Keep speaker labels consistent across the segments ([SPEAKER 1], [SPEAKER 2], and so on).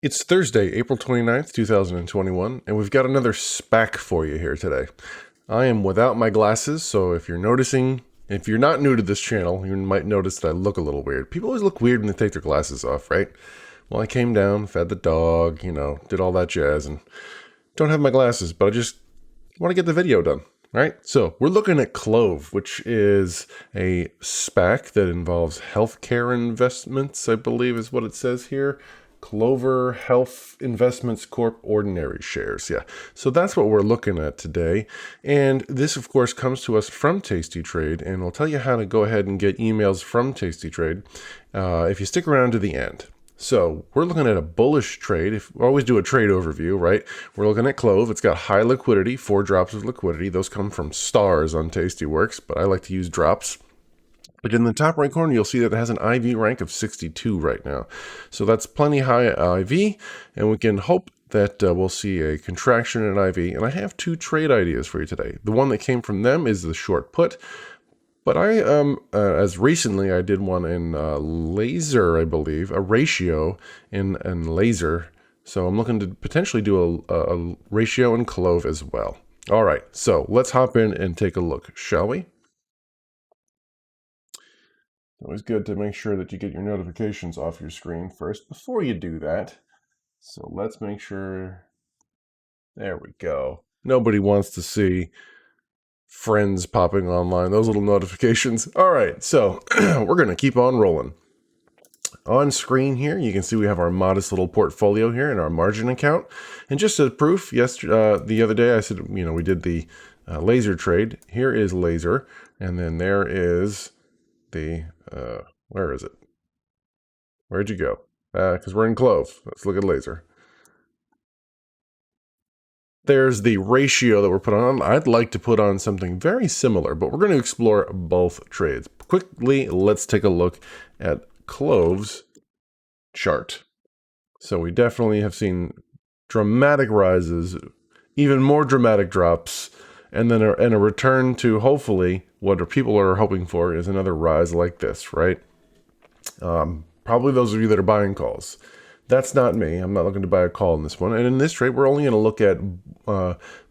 [SPEAKER 1] It's Thursday, April 29th, 2021, and we've got another SPAC for you here today. I am without my glasses, so if you're not new to this channel, you might notice that I look a little weird. People always look weird when they take their glasses off, right? Well, I came down, fed the dog, did all that jazz, and don't have my glasses, but I just want to get the video done, right? So we're looking at CLOV, which is a SPAC that involves healthcare investments, I believe is what it says here. Clover Health Investments Corp ordinary shares. Yeah. So that's what we're looking at today. And this, of course, comes to us from Tasty Trade, and we'll tell you how to go ahead and get emails from Tasty Trade if you stick around to the end. So we're looking at a bullish trade. We always do a trade overview, right? We're looking at CLOV. It's got high liquidity, 4 drops of liquidity. Those come from stars on Tastyworks, but I like to use drops. But in the top right corner, you'll see that it has an IV rank of 62 right now. So that's plenty high IV, and we can hope that we'll see a contraction in IV. And I have 2 trade ideas for you today. The one that came from them is the short put. But as recently, I did one in laser, I believe, a ratio in laser. So I'm looking to potentially do a ratio in CLOV as well. All right, so let's hop in and take a look, shall we? Always good to make sure that you get your notifications off your screen first before you do that. So let's make sure. There we go. Nobody wants to see friends popping online, those little notifications. All right, so we're going to keep on rolling. On screen here, you can see we have our modest little portfolio here in our margin account. And just as proof, the other day I said, we did the laser trade. Here is laser, and then there is the, where is it? Where'd you go? Because we're in CLOV. Let's look at laser. There's the ratio that we're put on. I'd like to put on something very similar, but we're going to explore both trades. Quickly, let's take a look at CLOV's chart. So we definitely have seen dramatic rises, even more dramatic drops, and then a return to hopefully what people are hoping for is another rise like this, right? Probably those of you that are buying calls. That's not me. I'm not looking to buy a call in this one. And in this trade, we're only going to look at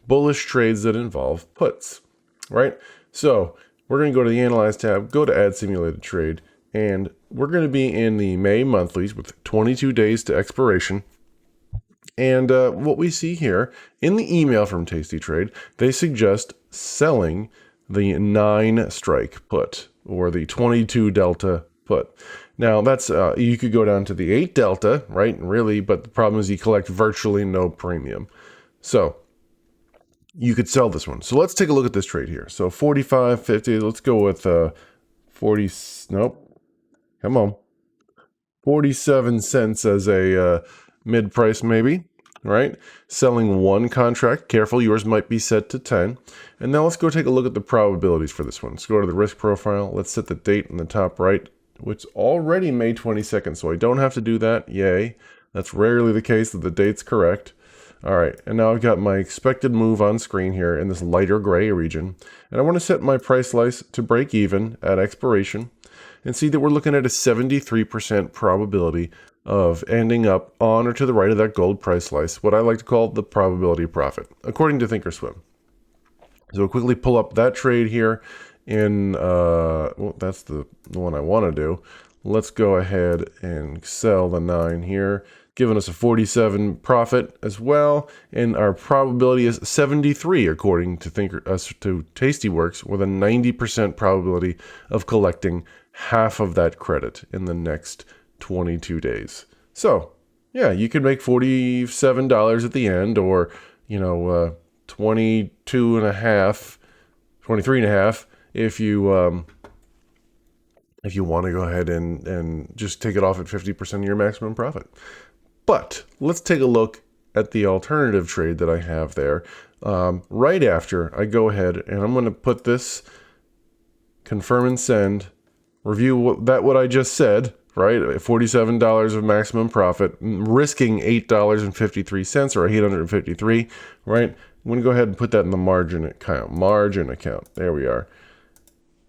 [SPEAKER 1] bullish trades that involve puts, right? So we're going to go to the Analyze tab, go to Add Simulated Trade, and we're going to be in the May monthlies with 22 days to expiration. And what we see here in the email from Tasty Trade, they suggest selling the 9 strike put or the 22 delta put. Now that's you could go down to the 8 delta, right? Really, but the problem is you collect virtually no premium. So you could sell this one. So let's take a look at this trade here. So 45.50. Let's go with 40. Nope. Come on. 47 cents as a mid price, maybe. Right? Selling 1 contract. Careful, yours might be set to 10. And now let's go take a look at the probabilities for this one. Let's go to the risk profile. Let's set the date in the top right, which already May 22nd, so I don't have to do that. Yay. That's rarely the case that the date's correct. All right, and now I've got my expected move on screen here in this lighter gray region, and I want to set my price slice to break even at expiration and see that we're looking at a 73% probability of ending up on or to the right of that gold price slice, what I like to call the probability of profit, according to Thinkorswim. So we'll quickly pull up that trade here in, well, that's the one I want to do. Let's go ahead and sell the 9 here, giving us a 47 profit as well. And our probability is 73, according to Tastyworks, with a 90% probability of collecting half of that credit in the next 22 days. So yeah, you could make $47 at the end, or, 23.5 if you want to go ahead and just take it off at 50% of your maximum profit. But let's take a look at the alternative trade that I have there. Right after I go ahead and I'm going to put this confirm and send, review what I just said, right? $47 of maximum profit, risking $8.53 or $853, right? I'm going to go ahead and put that in the margin account. There we are.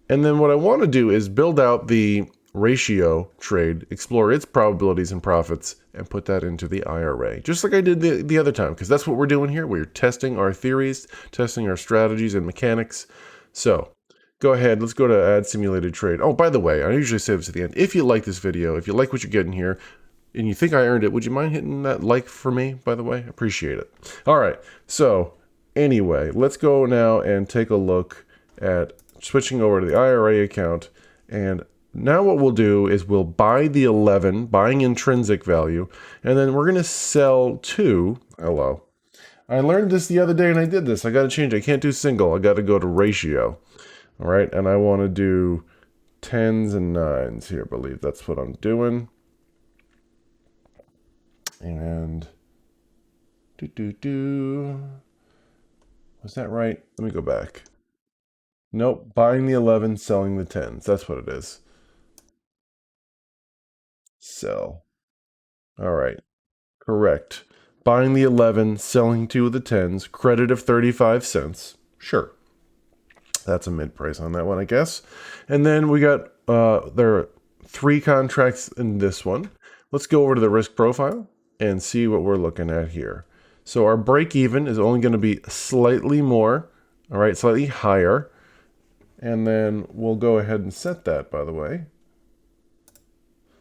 [SPEAKER 1] And then what I want to do is build out the ratio trade, explore its probabilities and profits, and put that into the IRA. Just like I did the other time, because that's what we're doing here. We're testing our theories, testing our strategies and mechanics. So go ahead, let's go to add simulated trade. Oh, by the way, I usually say this at the end. If you like this video, if you like what you're getting here, and you think I earned it, would you mind hitting that like for me, by the way? Appreciate it. All right, so anyway, let's go now and take a look at switching over to the IRA account. And now what we'll do is we'll buy the 11, buying intrinsic value, and then we're going to sell 2. Hello. I learned this the other day and I did this. I got to change. I can't do single. I got to go to ratio. All right, and I want to do 10s and 9s here, I believe that's what I'm doing. And was that right? Let me go back. Nope, buying the 11, selling the 10s. That's what it is. Sell. All right, correct. Buying the 11, selling 2 of the 10s, credit of 35 cents. Sure. That's a mid price on that one, I guess. And then we got, there are 3 contracts in this one. Let's go over to the risk profile and see what we're looking at here. So our break even is only going to be slightly more, all right, slightly higher. And then we'll go ahead and set that, by the way.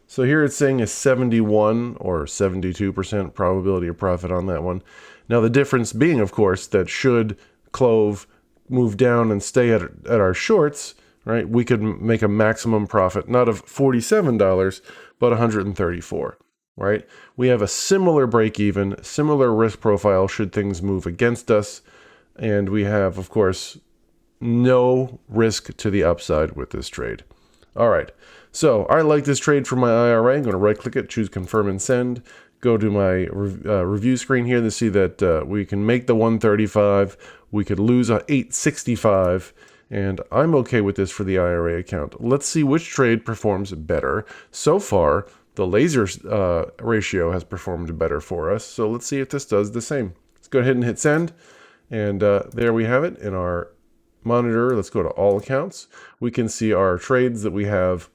[SPEAKER 1] So here it's saying a 71 or 72% probability of profit on that one. Now the difference being, of course, that should Clove move down and stay at our shorts, right, we could make a maximum profit, not of $47, but $134, right? We have a similar break even, similar risk profile should things move against us. And we have, of course, no risk to the upside with this trade. All right, so I like this trade for my IRA. I'm going to right click it, choose confirm and send. Go to my review screen here to see that we can make the 135. We could lose a 865, and I'm okay with this for the IRA account. Let's see which trade performs better. So far, the laser ratio has performed better for us. So let's see if this does the same. Let's go ahead and hit send. And there we have it in our monitor. Let's go to all accounts. We can see our trades that we have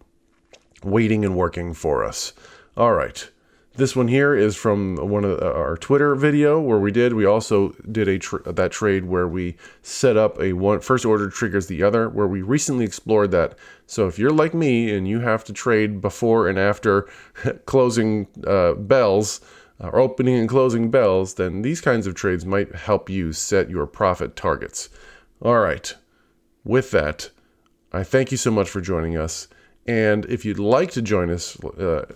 [SPEAKER 1] waiting and working for us. All right. This one here is from one of our Twitter video where we also did that trade where we set up a first order triggers the other, where we recently explored that. So if you're like me and you have to trade before and after closing bells, or opening and closing bells, then these kinds of trades might help you set your profit targets. All right. With that, I thank you so much for joining us. And if you'd like to join us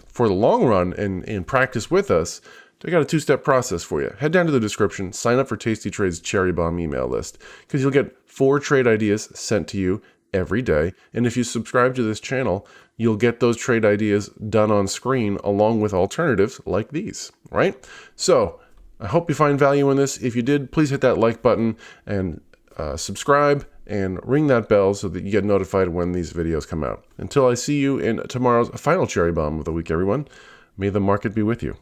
[SPEAKER 1] for the long run and practice with us, I got a 2-step process for you. Head down to the description, sign up for Tasty Trade's Cherry Bomb email list, because you'll get 4 trade ideas sent to you every day. And if you subscribe to this channel, you'll get those trade ideas done on screen along with alternatives like these, right? So I hope you find value in this. If you did, please hit that like button and subscribe and ring that bell so that you get notified when these videos come out. Until I see you in tomorrow's final Cherry Bomb of the week, everyone, may the market be with you.